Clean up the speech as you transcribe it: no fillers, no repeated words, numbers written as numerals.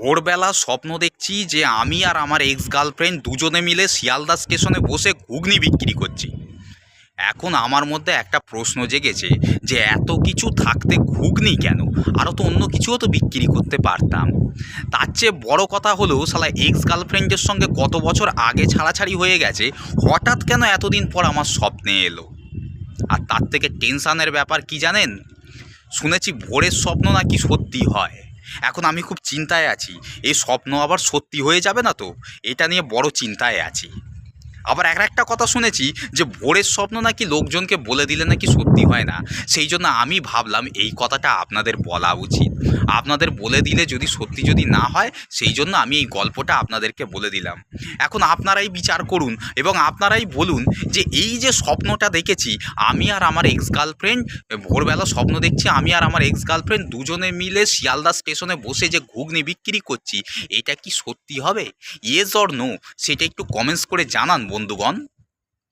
ভোরবেলা স্বপ্ন দেখছি যে আমি আর আমার এক্স গার্লফ্রেন্ড দুজনে মিলে শিয়ালদা স্টেশনে বসে ঘুগনি বিক্রি করছি। এখন আমার মধ্যে একটা প্রশ্ন জেগেছে যে এত কিছু থাকতে ঘুগনি কেন? আরও তো অন্য কিছুও তো বিক্রি করতে পারতাম। তার চেয়ে বড় কথা হলো শালা এক্স গার্লফ্রেন্ডের সঙ্গে কত বছর আগে ছাড়াছাড়ি হয়ে গেছে, হঠাৎ কেন এতদিন পর আমার স্বপ্নে এলো? আর তার থেকে টেনশানের ব্যাপার কি জানেন? শুনেছি ভোরের স্বপ্ন নাকি সত্যি হয়। এখন আমি খুব চিন্তায় আছি, এই স্বপ্ন আবার সত্যি হয়ে যাবে না তো? এটা নিয়ে বড় চিন্তায় আছি। আবার একটা কথা শুনেছি যে ভোরের স্বপ্ন নাকি লোকজনকে বলে দিলে নাকি সত্যি হয় না। সেই জন্য আমি ভাবলাম এই কথাটা আপনাদের বলা উচিত। আপনাদের বলে দিলে যদি সত্যি যদি না হয়, সেই জন্য আমি এই গল্পটা আপনাদেরকে বলে দিলাম। এখন আপনারাই বিচার করুন এবং আপনারাই বলুন যে এই যে স্বপ্নটা দেখেছি, আমি আর আমার এক্স গার্লফ্রেন্ড ভোরবেলা স্বপ্ন দেখছি আমি আর আমার এক্স গার্লফ্রেন্ড দুজনে মিলে শিয়ালদা স্টেশনে বসে যে ঘুগনি বিক্রি করছি, এটা কি সত্যি হবে? ইয়েস অর নো, সেটা একটু কমেন্টস করে জানান বন্ধুগণ।